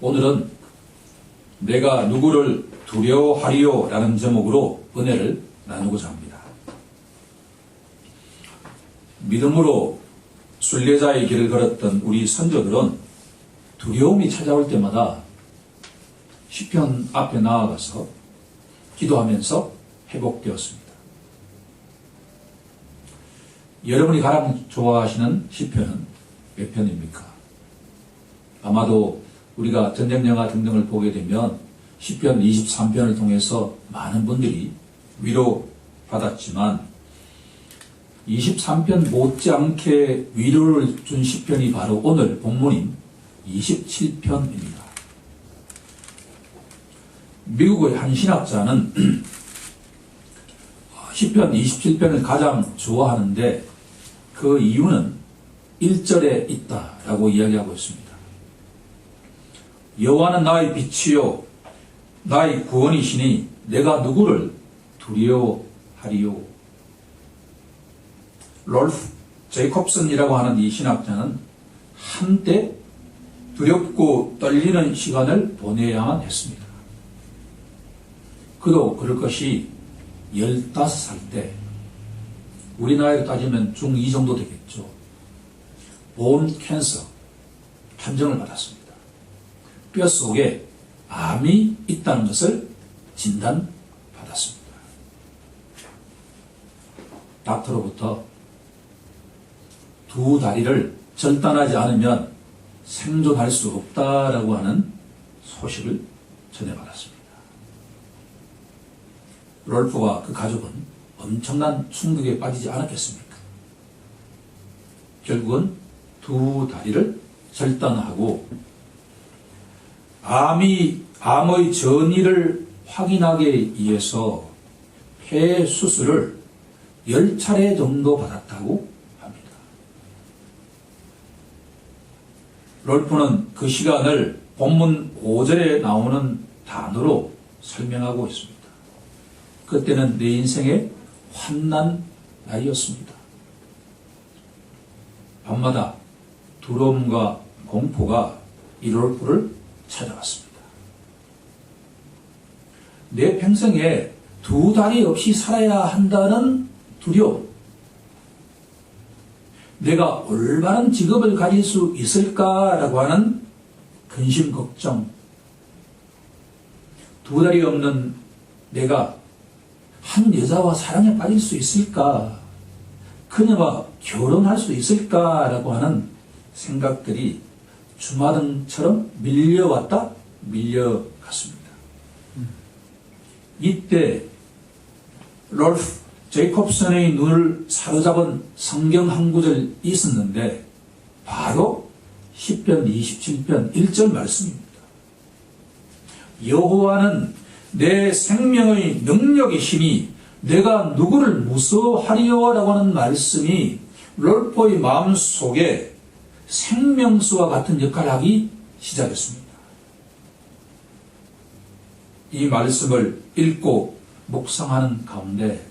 오늘은 내가 누구를 두려워하리요 라는 제목으로 은혜를 나누고자 합니다. 믿음으로 순례자의 길을 걸었던 우리 선조들은 두려움이 찾아올 때마다 시편 앞에 나아가서 기도하면서 회복되었습니다. 여러분이 가장 좋아하시는 시편은 몇 편입니까? 아마도 우리가 전쟁 영화 등등을 보게 되면 시편 23편을 통해서 많은 분들이 위로받았지만 23편 못지않게 위로를 준 시편이 바로 오늘 본문인 27편입니다. 미국의 한 신학자는 시편 27편을 가장 좋아하는데 그 이유는 1절에 있다라고 이야기하고 있습니다. 여호와는 나의 빛이요 나의 구원이시니 내가 누구를 두려워하리요. 롤프 제이콥슨이라고 하는 이 신학자는 한때 두렵고 떨리는 시간을 보내야만 했습니다. 그도 그럴 것이 15살 때, 우리 나이로 따지면 중2 정도 되겠죠. 본 캔서 판정을 받았습니다. 뼈 속에 암이 있다는 것을 진단받았습니다. 닥터로부터 두 다리를 절단하지 않으면 생존할 수 없다라고 하는 소식을 전해받았습니다. 롤프와 그 가족은 엄청난 충격에 빠지지 않았겠습니까? 결국은 두 다리를 절단하고 암의 전이를 확인하기 위해서 폐 수술을 10차례 정도 받았다고 합니다. 롤프는 그 시간을 본문 5절에 나오는 단어로 설명하고 있습니다. 그때는 내 인생의 환난 날이었습니다. 밤마다 두려움과 공포가 이 롤프를 찾아왔습니다. 내 평생에 두 다리 없이 살아야 한다는 두려움, 내가 올바른 직업을 가질 수 있을까라고 하는 근심 걱정, 두 다리 없는 내가 한 여자와 사랑에 빠질 수 있을까, 그녀와 결혼할 수 있을까라고 하는 생각들이 주마등처럼 밀려왔다 밀려갔습니다. 이때 롤프 제이콥슨의 눈을 사로잡은 성경 한 구절이 있었는데 바로 시편 27편 1절 말씀입니다. 여호와는 내 생명의 능력이시니 내가 누구를 무서워하리요라고 하는 말씀이 롤프의 마음속에 생명수와 같은 역할을 하기 시작했습니다. 이 말씀을 읽고 묵상하는 가운데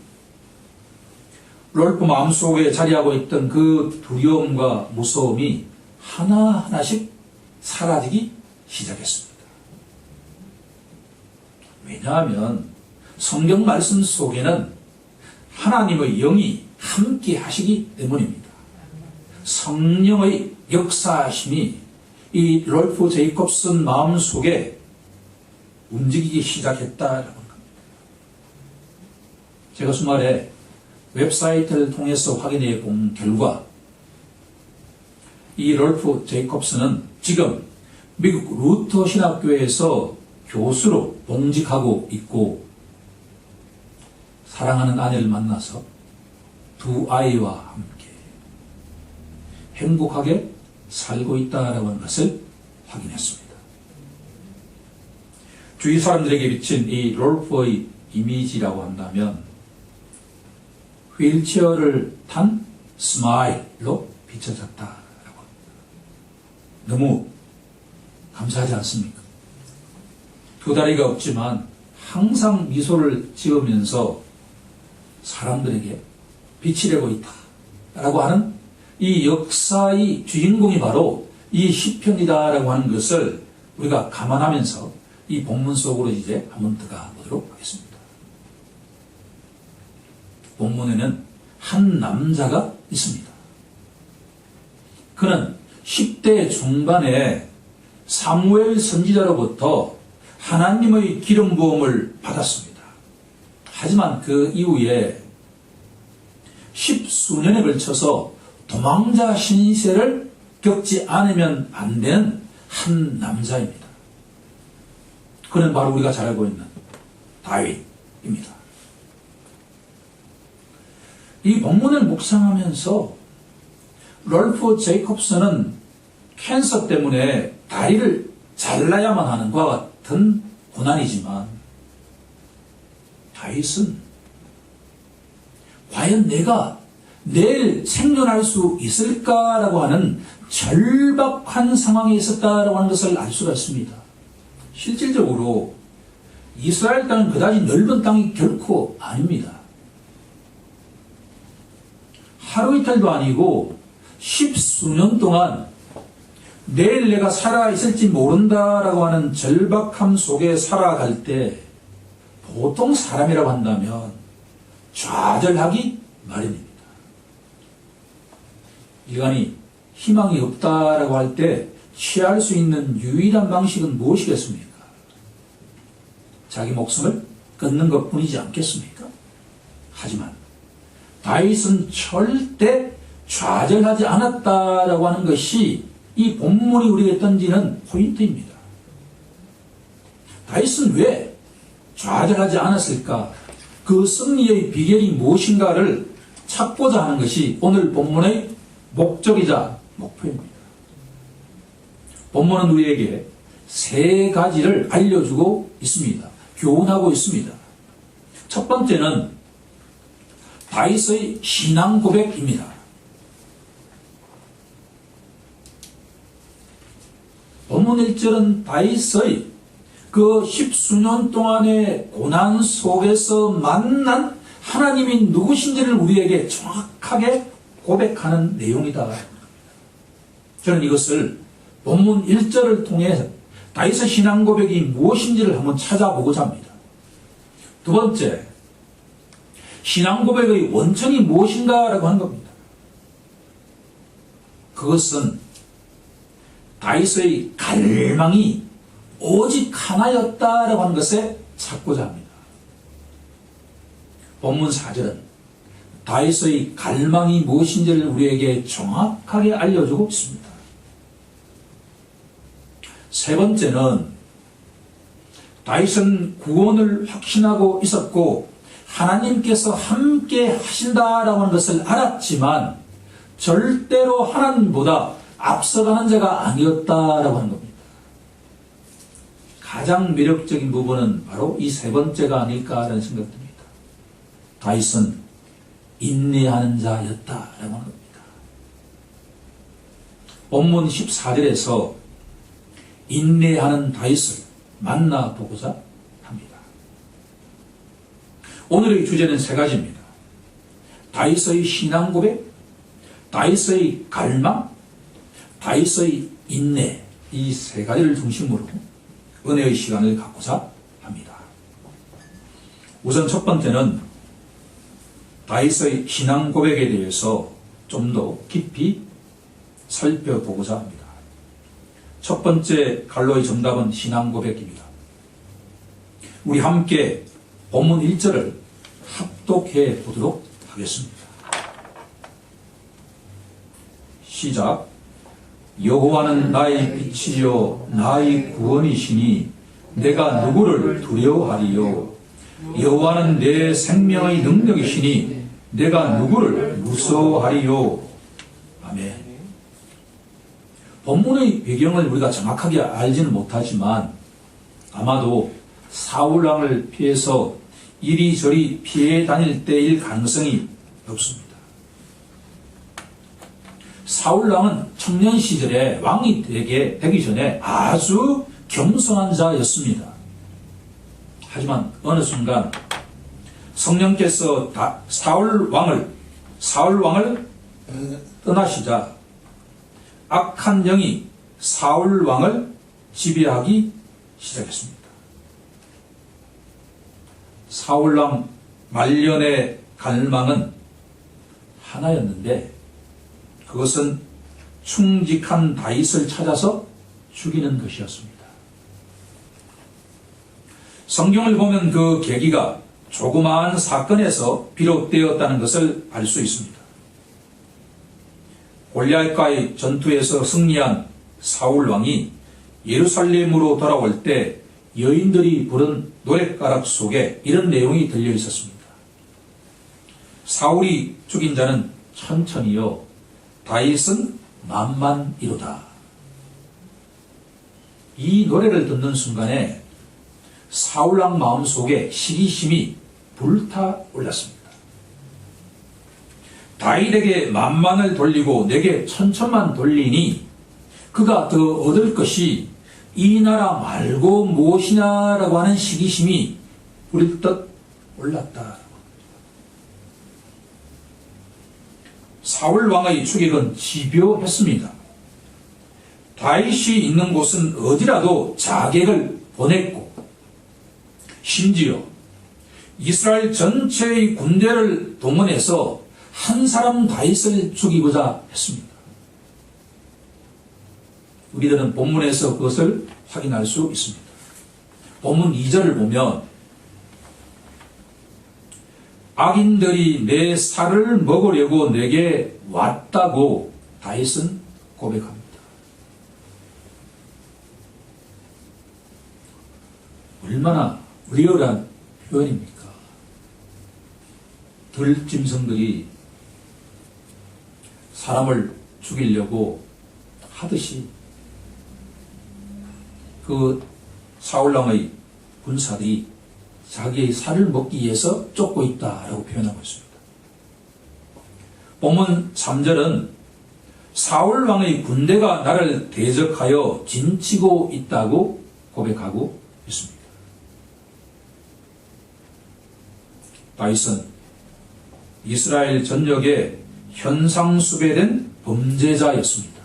롤프 마음속에 자리하고 있던 그 두려움과 무서움이 하나하나씩 사라지기 시작했습니다. 왜냐하면 성경 말씀 속에는 하나님의 영이 함께 하시기 때문입니다. 성령의 역사하심이 이 롤프 제이콥슨 마음속에 움직이기 시작했다라는 겁니다. 제가 주말에 웹사이트를 통해서 확인해 본 결과 이 롤프 제이콥슨은 지금 미국 루터 신학교에서 교수로 봉직하고 있고 사랑하는 아내를 만나서 두 아이와 함께 행복하게 살고 있다라고 하는 것을 확인했습니다. 주위 사람들에게 비친 이 롤프의 이미지라고 한다면 휠체어를 탄 스마일로 비춰졌다라고 합니다. 너무 감사하지 않습니까? 두 다리가 없지만 항상 미소를 지으면서 사람들에게 빛이 되고 있다라고 하는 이 역사의 주인공이 바로 이 시편이다라고 하는 것을 우리가 감안하면서 이 본문 속으로 이제 한번 들어가 보도록 하겠습니다. 본문에는 한 남자가 있습니다. 그는 10대 중반에 사무엘 선지자로부터 하나님의 기름 부음을 받았습니다. 하지만 그 이후에 10수년에 걸쳐서 도망자 신세를 겪지 않으면 안 되는 한 남자입니다. 그는 바로 우리가 잘 알고 있는 다윗입니다. 이 본문을 묵상하면서 롤프 제이콥스는 캔서 때문에 다리를 잘라야만 하는 것과 같은 고난이지만 다윗은 과연 내가 내일 생존할 수 있을까라고 하는 절박한 상황에 있었다라고 하는 것을 알 수가 있습니다. 실질적으로 이스라엘 땅은 그다지 넓은 땅이 결코 아닙니다. 하루 이틀도 아니고 10수년 동안 내일 내가 살아있을지 모른다라고 하는 절박함 속에 살아갈 때 보통 사람이라고 한다면 좌절하기 마련입니다. 인간이 희망이 없다라고 할 때 취할 수 있는 유일한 방식은 무엇이겠습니까? 자기 목숨을 끊는 것뿐이지 않겠습니까? 하지만 다윗은 절대 좌절하지 않았다라고 하는 것이 이 본문이 우리에게 던지는 포인트입니다. 다윗은 왜 좌절하지 않았을까? 그 승리의 비결이 무엇인가를 찾고자 하는 것이 오늘 본문의 목적이자 목표입니다. 본문은 우리에게 세 가지를 알려주고 있습니다. 교훈하고 있습니다. 첫 번째는 다윗의 신앙 고백입니다. 본문 1절은 다윗의 그 10수년 동안의 고난 속에서 만난 하나님이 누구신지를 우리에게 정확하게 고백하는 내용이다. 저는 이것을 본문 1절을 통해 다윗의 신앙 고백이 무엇인지를 한번 찾아보고자 합니다. 두 번째, 신앙 고백의 원천이 무엇인가라고 하는 겁니다. 그것은 다윗의 갈망이 오직 하나였다라고 하는 것에 찾고자 합니다. 본문 4절은 다윗의 갈망이 무엇인지를 우리에게 정확하게 알려주고 있습니다. 세 번째는 다윗은 구원을 확신하고 있었고 하나님께서 함께 하신다라고 하는 것을 알았지만 절대로 하나님보다 앞서가는 자가 아니었다라고 하는 겁니다. 가장 매력적인 부분은 바로 이 세 번째가 아닐까라는 생각이 듭니다. 다윗은 인내하는 자였다라고 하는 겁니다. 본문 14절에서 인내하는 다윗을 만나보고자 합니다. 오늘의 주제는 세 가지입니다. 다윗의 신앙 고백, 다윗의 갈망, 다윗의 인내, 이 세 가지를 중심으로 은혜의 시간을 갖고자 합니다. 우선 첫 번째는 다윗의 신앙 고백에 대해서 좀 더 깊이 살펴보고자 합니다. 첫 번째 갈로의 정답은 신앙 고백입니다. 우리 함께 본문 1절을 합독해 보도록 하겠습니다. 시작. 여호와는 나의 빛이요 나의 구원이시니 내가 누구를 두려워하리요. 여호와는 내 생명의 능력이시니 내가 누구를 무서워하리요. 아멘. 본문의 배경을 우리가 정확하게 알지는 못하지만 아마도 사울왕을 피해서 이리저리 피해 다닐 때일 가능성이 높습니다. 사울왕은 청년 시절에 왕이 되기 전에 아주 겸손한 자였습니다. 하지만 어느 순간 성령께서 사울왕을 떠나시자 악한 영이 사울왕을 지배하기 시작했습니다. 사울왕 말년의 갈망은 하나였는데 그것은 충직한 다윗을 찾아서 죽이는 것이었습니다. 성경을 보면 그 계기가 조그마한 사건에서 비롯되었다는 것을 알 수 있습니다. 골리앗과의 전투에서 승리한 사울 왕이 예루살렘으로 돌아올 때 여인들이 부른 노랫가락 속에 이런 내용이 들려 있었습니다. 사울이 죽인 자는 천천히요, 다윗은 만만이로다. 이 노래를 듣는 순간에 사울왕 마음속에 시기심이 불타올랐습니다. 다윗에게 만만을 돌리고 내게 천천만 돌리니 그가 더 얻을 것이 이 나라 말고 무엇이냐라고 하는 시기심이 불뜻 올랐다. 사울 왕의 추격은 집요했습니다. 다윗이 있는 곳은 어디라도 자객을 보냈고 심지어 이스라엘 전체의 군대를 동원해서 한 사람 다윗을 죽이고자 했습니다. 우리들은 본문에서 그것을 확인할 수 있습니다. 본문 2절을 보면 악인들이 내 살을 먹으려고 내게 왔다고 다윗은 고백합니다. 얼마나 리얼한 표현입니까? 들짐승들이 사람을 죽이려고 하듯이 그 사울왕의 군사들이 자기의 살을 먹기 위해서 쫓고 있다라고 표현하고 있습니다. 본문 3절은 사울왕의 군대가 나를 대적하여 진치고 있다고 고백하고 있습니다. 다윗은 이스라엘 전역에 현상수배된 범죄자였습니다.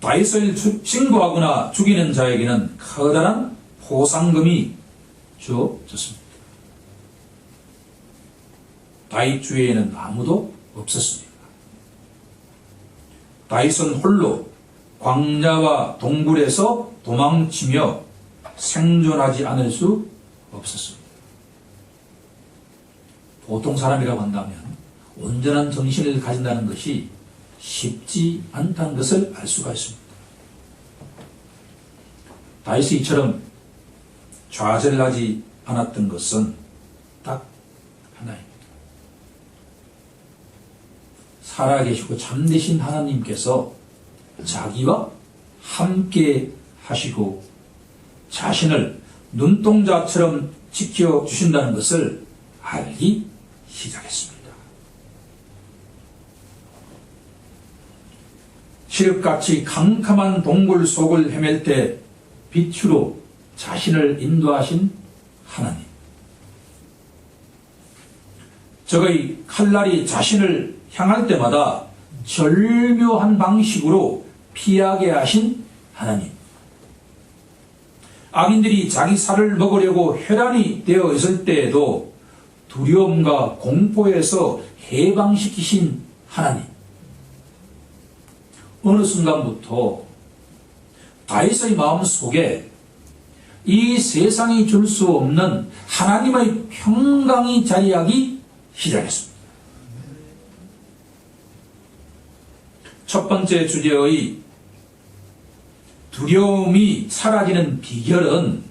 다윗을 신고하거나 죽이는 자에게는 커다란 포상금이 주어졌습니다. 다윗 주위에는 아무도 없었습니다. 다윗은 홀로 광야와 동굴에서 도망치며 생존하지 않을 수 없었습니다. 보통 사람이라고 한다면 온전한 정신을 가진다는 것이 쉽지 않다는 것을 알 수가 있습니다. 다윗이 이처럼 좌절하지 않았던 것은 딱 하나입니다. 살아계시고 참되신 하나님께서 자기와 함께 하시고 자신을 눈동자처럼 지켜주신다는 것을 알기 시작했습니다. 칠흑같이 캄캄한 동굴 속을 헤맬 때 빛으로 자신을 인도하신 하나님. 적의 칼날이 자신을 향할 때마다 절묘한 방식으로 피하게 하신 하나님. 악인들이 자기 살을 먹으려고 혈안이 되어 있을 때에도 두려움과 공포에서 해방시키신 하나님. 어느 순간부터 다윗의 마음 속에 이 세상이 줄 수 없는 하나님의 평강이 자리하기 시작했습니다. 첫 번째 주제의 두려움이 사라지는 비결은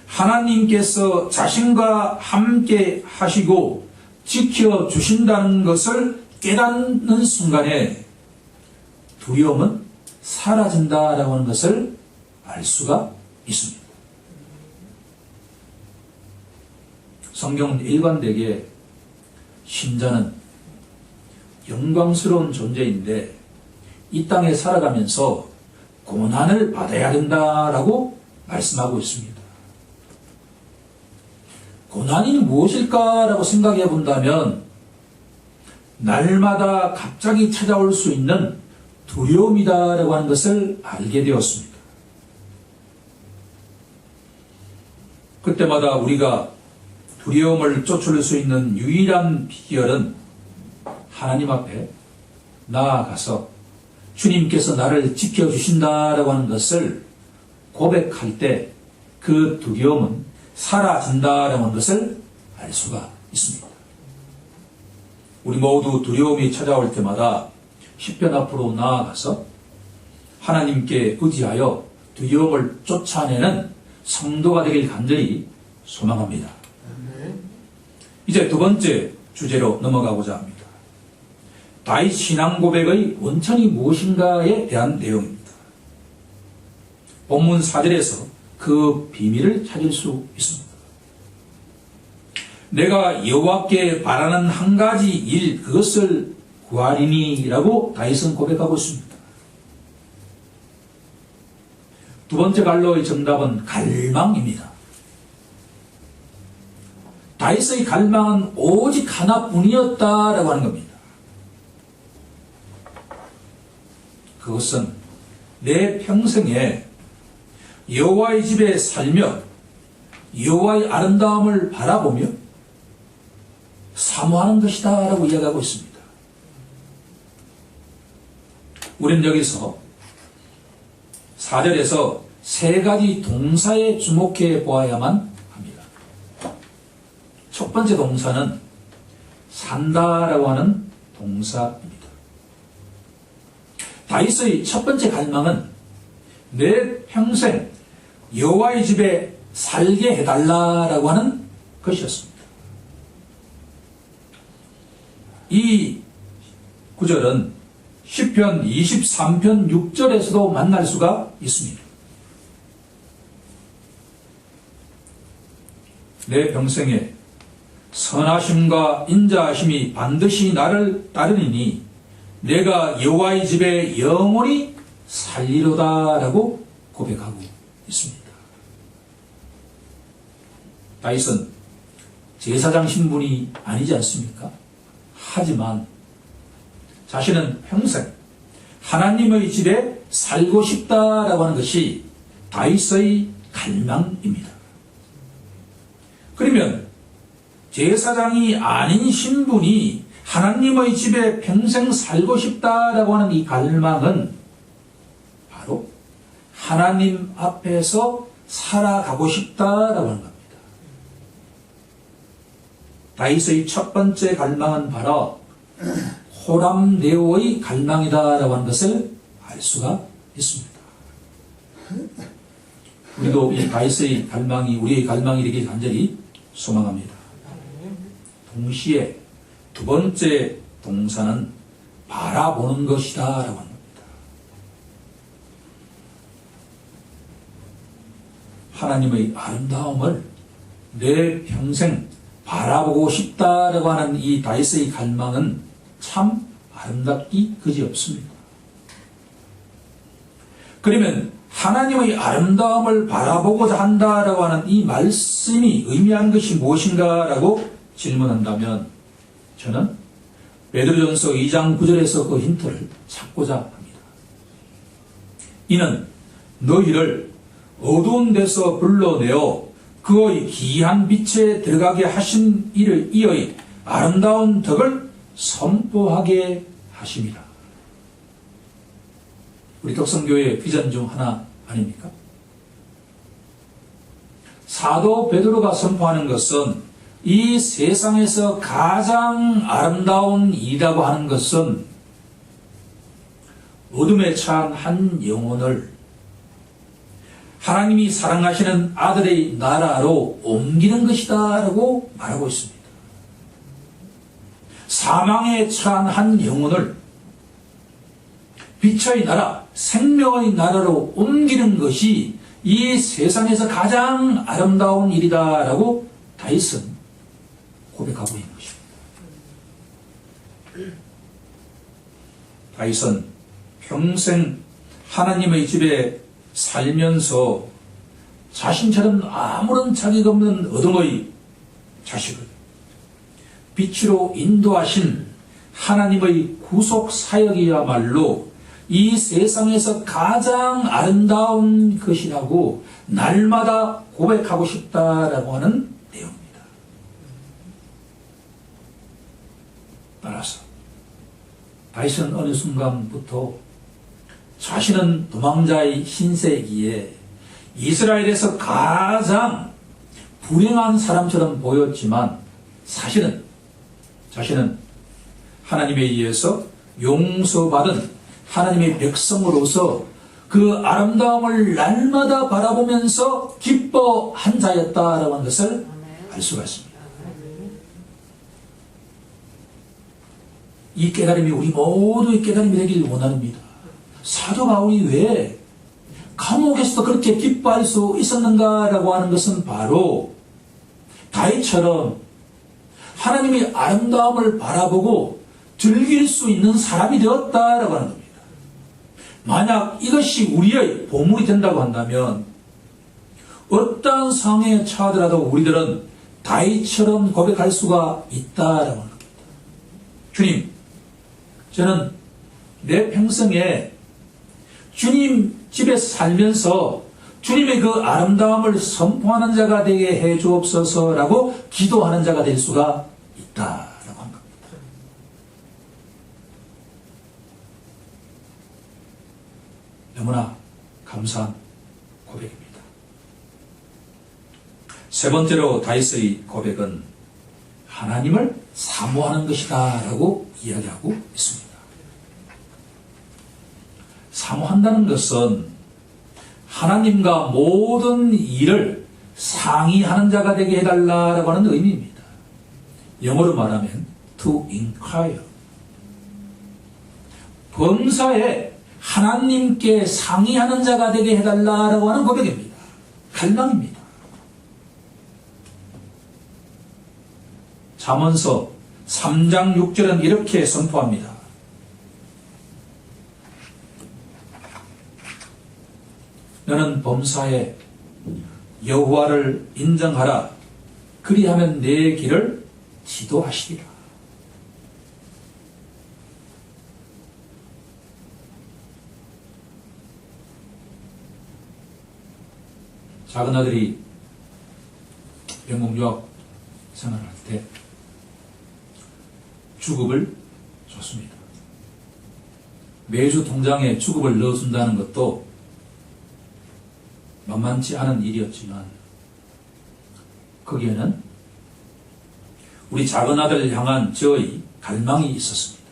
하나님께서 자신과 함께 하시고 지켜주신다는 것을 깨닫는 순간에 두려움은 사라진다라고 하는 것을 알 수가 있습니다. 성경은 일관되게 신자는 영광스러운 존재인데 이 땅에 살아가면서 고난을 받아야 된다라고 말씀하고 있습니다. 고난이 무엇일까라고 생각해 본다면 날마다 갑자기 찾아올 수 있는 두려움이다라고 하는 것을 알게 되었습니다. 그때마다 우리가 두려움을 쫓을 수 있는 유일한 비결은 하나님 앞에 나아가서 주님께서 나를 지켜주신다라고 하는 것을 고백할 때 그 두려움은 사라진다라고 하는 것을 알 수가 있습니다. 우리 모두 두려움이 찾아올 때마다 시편 앞으로 나아가서 하나님께 의지하여 두려움을 쫓아내는 성도가 되길 간절히 소망합니다. 이제 두 번째 주제로 넘어가고자 합니다. 다윗 신앙 고백의 원천이 무엇인가에 대한 내용입니다. 본문 4절에서 그 비밀을 찾을 수 있습니다. 내가 여호와께 바라는 한 가지 일 그것을 구하리니라고 다윗은 고백하고 있습니다. 두 번째 갈로의 정답은 갈망입니다. 다윗의 갈망은 오직 하나뿐이었다라고 하는 겁니다. 그것은 내 평생에 여호와의 집에 살며 여호와의 아름다움을 바라보며 사모하는 것이다 라고 이야기하고 있습니다. 우리는 여기서 4절에서 세 가지 동사에 주목해 보아야만 합니다. 첫 번째 동사는 산다라고 하는 동사입니다. 다윗의 첫 번째 갈망은 내 평생 여호와의 집에 살게 해달라라고 하는 것이었습니다. 이 구절은 시편 23편 6절에서도 만날 수가 있습니다. 내 평생에 선하심과 인자하심이 반드시 나를 따르니니 내가 여호와의 집에 영원히 살리로다라고 고백하고 있습니다. 다윗은 제사장 신분이 아니지 않습니까? 하지만 자신은 평생 하나님의 집에 살고 싶다라고 하는 것이 다윗의 갈망입니다. 그러면 제사장이 아닌 신분이 하나님의 집에 평생 살고 싶다라고 하는 이 갈망은 바로 하나님 앞에서 살아가고 싶다라고 하는 겁니다. 다윗의 첫 번째 갈망은 바로 호람네오의 갈망이다라고 하는 것을 알 수가 있습니다. 우리도 이 다윗의 갈망이 우리의 갈망이 되길 간절히 소망합니다. 동시에 두 번째 동사는 바라보는 것이다라고 합니다. 하나님의 아름다움을 내 평생 바라보고 싶다라고 하는 이 다윗의 갈망은 참 아름답기 그지없습니다. 그러면 하나님의 아름다움을 바라보고자 한다라고 하는 이 말씀이 의미하는 것이 무엇인가라고 질문한다면 저는 베드로전서 2장 9절에서 그 힌트를 찾고자 합니다. 이는 너희를 어두운 데서 불러내어 그의 귀한 빛에 들어가게 하신 이의 아름다운 덕을 선포하게 하심이라. 우리 덕성교회의 비전 중 하나 아닙니까? 사도 베드로가 선포하는 것은 이 세상에서 가장 아름다운 일이라고 하는 것은 어둠에 처한 한 영혼을 하나님이 사랑하시는 아들의 나라로 옮기는 것이다 라고 말하고 있습니다. 사망에 처한 한 영혼을 빛의 나라, 생명의 나라로 옮기는 것이 이 세상에서 가장 아름다운 일이다 라고 다윗은 고백하고 있는 것입니다. 다윗은 평생 하나님의 집에 살면서 자신처럼 아무런 자격 없는 어둠의 자식을 빛으로 인도하신 하나님의 구속 사역이야말로 이 세상에서 가장 아름다운 것이라고 날마다 고백하고 싶다라고 하는 내용입니다. 따라서 다윗은 어느 순간부터 자신은 도망자의 신세기에 이스라엘에서 가장 불행한 사람처럼 보였지만 사실은 자신은 하나님에 의해서 용서받은 하나님의 백성으로서 그 아름다움을 날마다 바라보면서 기뻐한 자였다라고 하는 것을 알 수가 있습니다. 이 깨달음이 우리 모두의 깨달음이 되길 원합니다. 사도 바울이 왜 감옥에서도 그렇게 기뻐할 수 있었는가라고 하는 것은 바로 다윗처럼 하나님의 아름다움을 바라보고 즐길 수 있는 사람이 되었다라고 하는 겁니다. 만약 이것이 우리의 보물이 된다고 한다면 어떠한 상황에 처하더라도 우리들은 다윗처럼 고백할 수가 있다라고 하는 겁니다. 주님, 저는 내 평생에 주님 집에서 살면서 주님의 그 아름다움을 선포하는 자가 되게 해 주옵소서라고 기도하는 자가 될 수가 있다라고 한 겁니다. 너무나 감사한 고백입니다. 세 번째로 다윗의 고백은 하나님을 사모하는 것이다 라고 이야기하고 있습니다. 사모한다는 것은 하나님과 모든 일을 상의하는 자가 되게 해달라고 하는 의미입니다. 영어로 말하면 to inquire. 범사에 하나님께 상의하는 자가 되게 해달라고 하는 고백입니다. 갈망입니다. 잠언서 3장 6절은 이렇게 선포합니다. 너는 범사에 여호와를 인정하라. 그리하면 내 길을 지도하시리라. 작은 아들이 영국 유학 생활할 때 주급을 줬습니다. 매주 통장에 주급을 넣어준다는 것도 만만치 않은 일이었지만 거기에는 우리 작은 아들을 향한 저의 갈망이 있었습니다.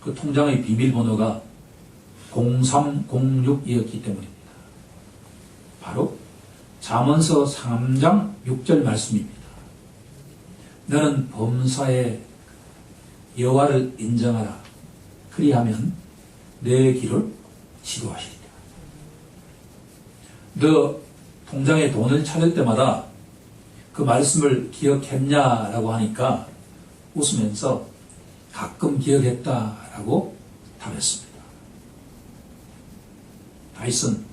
그 통장의 비밀번호가 0306이었기 때문입니다. 바로 잠언서 3장 6절 말씀입니다. 너는 범사에 여호와를 인정하라. 그리하면 내 길을 지도하시리라. 너 통장에 돈을 찾을 때마다 그 말씀을 기억했냐라고 하니까 웃으면서 가끔 기억했다라고 답했습니다. 다윗은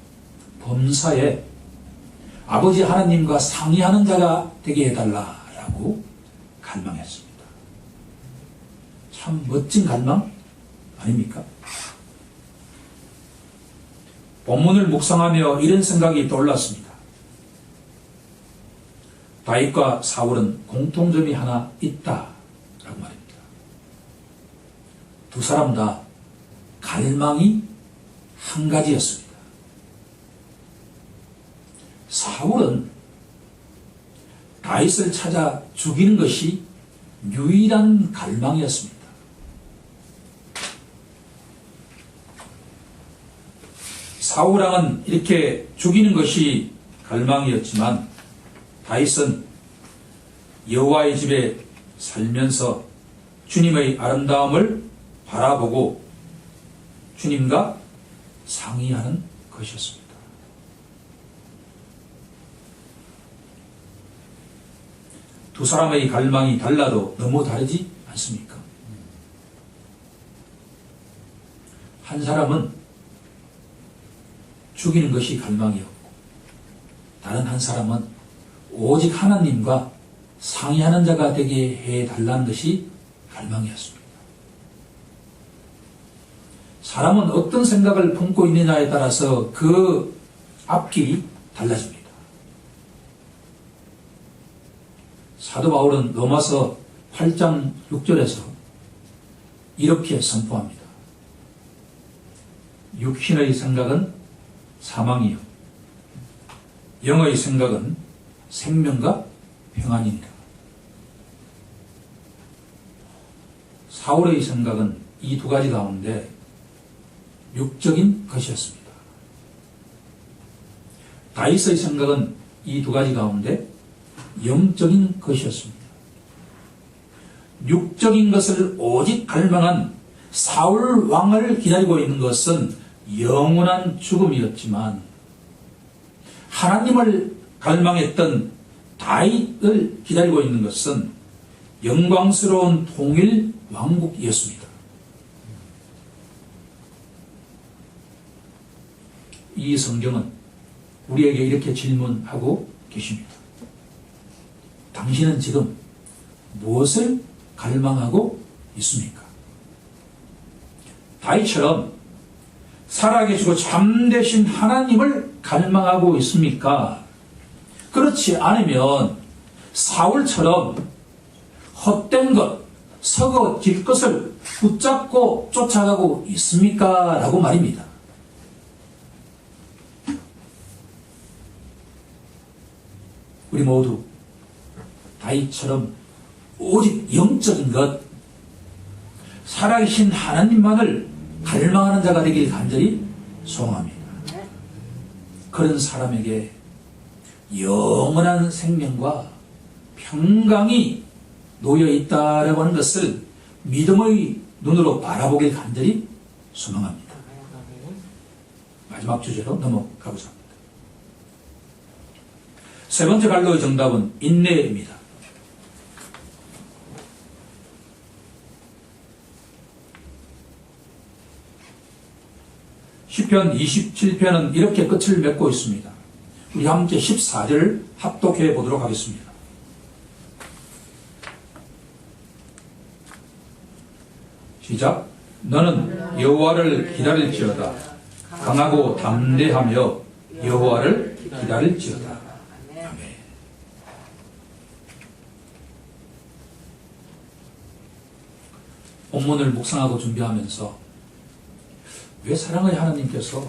범사에 아버지 하나님과 상의하는 자가 되게 해달라라고 갈망했습니다. 참 멋진 갈망 아닙니까? 본문을 묵상하며 이런 생각이 떠올랐습니다. 다윗과 사울은 공통점이 하나 있다라고 말입니다. 두 사람 다 갈망이 한 가지였습니다. 사울은 다윗을 찾아 죽이는 것이 유일한 갈망이었습니다. 사울왕은 이렇게 죽이는 것이 갈망이었지만 다윗은 여호와의 집에 살면서 주님의 아름다움을 바라보고 주님과 상의하는 것이었습니다. 두 사람의 갈망이 달라도 너무 다르지 않습니까? 한 사람은 죽이는 것이 갈망이었고 다른 한 사람은 오직 하나님과 상의하는 자가 되게 해달라는 것이 갈망이었습니다. 사람은 어떤 생각을 품고 있느냐에 따라서 그 앞길이 달라집니다. 사도 바울은 로마서 8장 6절에서 이렇게 선포합니다. 육신의 생각은 사망이요 영의 생각은 생명과 평안이니라. 사울의 생각은 이 두 가지 가운데 육적인 것이었습니다. 다윗의 생각은 이 두 가지 가운데 영적인 것이었습니다. 육적인 것을 오직 갈망한 사울 왕을 기다리고 있는 것은 영원한 죽음이었지만 하나님을 갈망했던 다윗을 기다리고 있는 것은 영광스러운 통일 왕국이었습니다. 이 성경은 우리에게 이렇게 질문하고 계십니다. 당신은 지금 무엇을 갈망하고 있습니까? 다윗처럼 살아계시고 참되신 하나님을 갈망하고 있습니까? 그렇지 않으면 사울처럼 헛된 것, 서거질 것을 붙잡고 쫓아가고 있습니까? 라고 말입니다. 우리 모두 다윗처럼 오직 영적인 것, 살아계신 하나님만을 갈망하는 자가 되길 간절히 소망합니다. 그런 사람에게 영원한 생명과 평강이 놓여 있다라고 하는 것을 믿음의 눈으로 바라보길 간절히 소망합니다. 마지막 주제로 넘어가고자 합니다. 세 번째 갈로의 정답은 인내입니다. 시편 27편은 이렇게 끝을 맺고 있습니다. 우리 함께 14절을 합독해 보도록 하겠습니다. 시작. 너는 여호와를 기다릴지어다. 강하고 담대하며 여호와를 기다릴지어다. 아멘. 본문을 묵상하고 준비하면서 왜 사랑의 하나님께서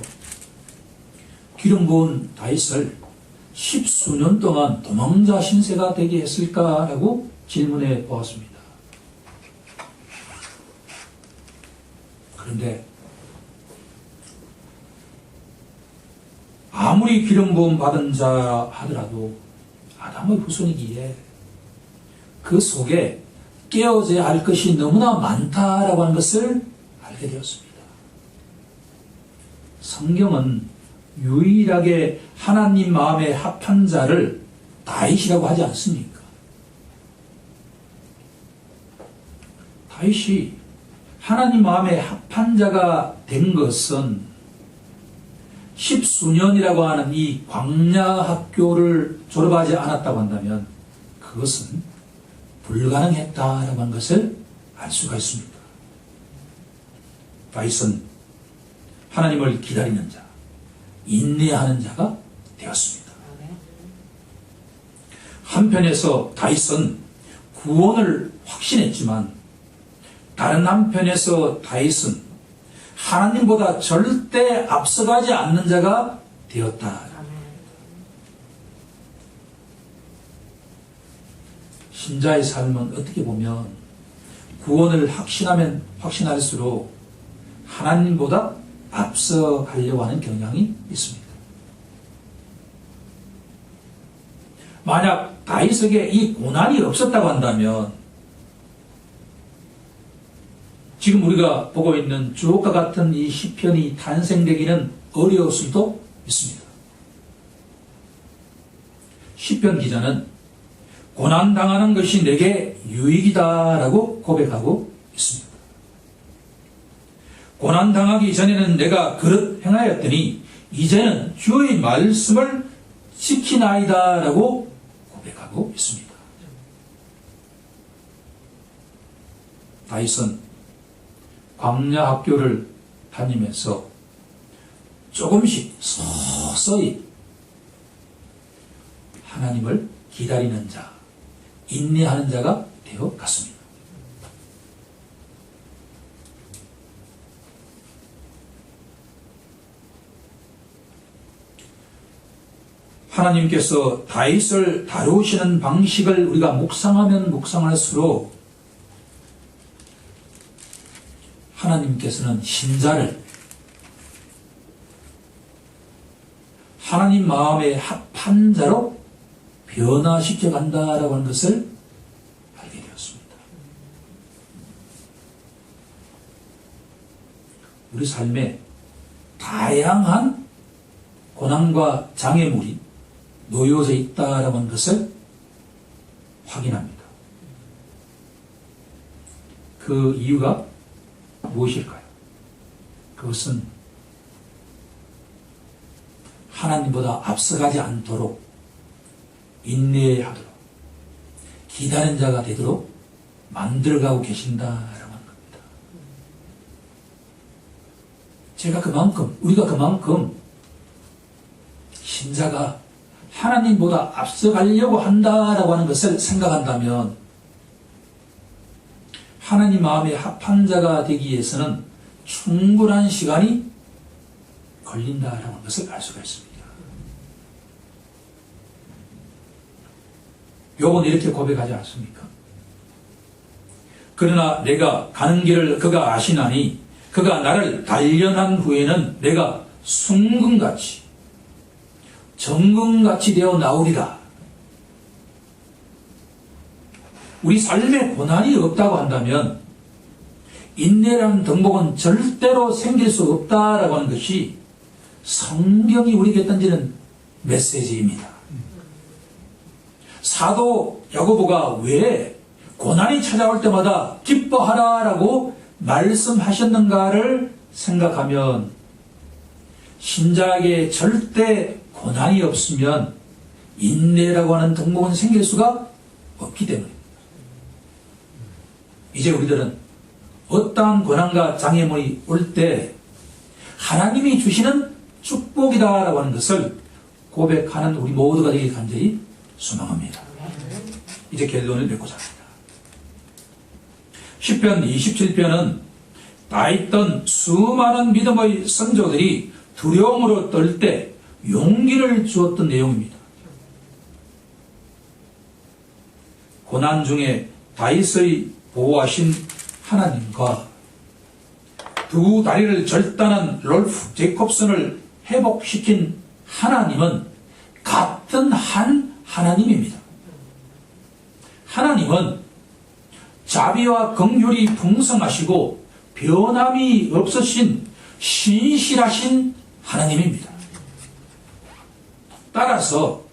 기름 부은 다윗을 10수년 동안 도망자 신세가 되게 했을까라고 질문해 보았습니다. 그런데 아무리 기름 부음 받은 자 하더라도 아담의 후손이기에 그 속에 깨어져야 할 것이 너무나 많다라고 하는 것을 알게 되었습니다. 성경은 유일하게 하나님 마음에 합한 자를 다윗이라고 하지 않습니까? 다윗이 하나님 마음에 합한 자가 된 것은 10수년이라고 하는 이 광야 학교를 졸업하지 않았다고 한다면 그것은 불가능했다라고 하는 것을 알 수가 있습니다. 다윗은 하나님을 기다리는 자, 인내하는 자가 되었습니다. 한편에서 다윗은 구원을 확신했지만 다른 한편에서 다윗은 하나님보다 절대 앞서가지 않는 자가 되었다. 신자의 삶은 어떻게 보면 구원을 확신하면 확신할수록 하나님보다 앞서가려고 하는 경향이 있습니다. 만약 다윗에게 이 고난이 없었다고 한다면 지금 우리가 보고 있는 주옥과 같은 이 시편이 탄생되기는 어려울 수도 있습니다. 시편 기자는 고난당하는 것이 내게 유익이다라고 고백하고 있습니다. 고난당하기 전에는 내가 그릇 행하였더니 이제는 주의 말씀을 지키나이다라고 고백하고 있습니다. 다윗은 광야 학교를 다니면서 조금씩 서서히 하나님을 기다리는 자, 인내하는 자가 되어 갔습니다. 하나님께서 다윗을 다루시는 방식을 우리가 묵상하면 묵상할수록 하나님께서는 신자를 하나님 마음에 합한 자로 변화시켜 간다라고 하는 것을 알게 되었습니다. 우리 삶에 다양한 고난과 장애물이 놓여져 있다라고 하는 것을 확인합니다. 그 이유가 무엇일까요? 그것은 하나님보다 앞서가지 않도록 인내하도록 기다리는 자가 되도록 만들어가고 계신다라고 하는 겁니다. 우리가 그만큼 신자가 하나님보다 앞서가려고 한다라고 하는 것을 생각한다면 하나님 마음에 합한 자가 되기 위해서는 충분한 시간이 걸린다라고 하는 것을 알 수가 있습니다. 욥은 이렇게 고백하지 않습니까? 그러나 내가 가는 길을 그가 아시나니 그가 나를 단련한 후에는 내가 순금같이 정금같이 되어 나오리라. 우리 삶에 고난이 없다고 한다면 인내라는 덕목은 절대로 생길 수 없다라고 하는 것이 성경이 우리에게 던지는 메시지입니다. 사도 야고보가 왜 고난이 찾아올 때마다 기뻐하라라고 말씀하셨는가를 생각하면 신자에게 절대 고난이 없으면 인내라고 하는 덕목은 생길 수가 없기 때문입니다. 이제 우리들은 어떠한 고난과 장애물이 올 때 하나님이 주시는 축복이다라고 하는 것을 고백하는 우리 모두가 되길 간절히 소망합니다. 이제 결론을 맺고자 합니다. 시편 27편은 다 있던 수많은 믿음의 선조들이 두려움으로 떨 때 용기를 주었던 내용입니다. 고난 중에 다윗의 보호하신 하나님과 두 다리를 절단한 롤프 제이콥슨을 회복시킨 하나님은 같은 한 하나님입니다. 하나님은 자비와 긍휼이 풍성하시고 변함이 없으신 신실하신 하나님입니다. 따라서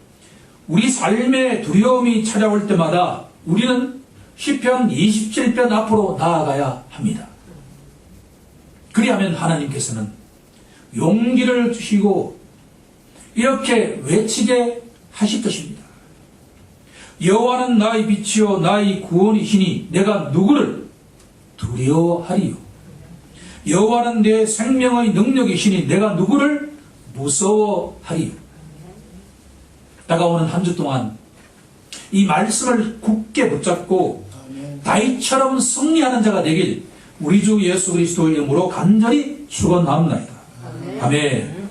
우리 삶에 두려움이 찾아올 때마다 우리는 시편 27편 앞으로 나아가야 합니다. 그리하면 하나님께서는 용기를 주시고 이렇게 외치게 하실 것입니다. 여호와는 나의 빛이요 나의 구원이시니 내가 누구를 두려워하리요. 여호와는 내 생명의 능력이시니 내가 누구를 무서워하리요. 다가오는 한 주 동안 이 말씀을 굳게 붙잡고 다윗처럼 승리하는 자가 되길 우리 주 예수 그리스도의 이름으로 간절히 축원합니다. 아멘.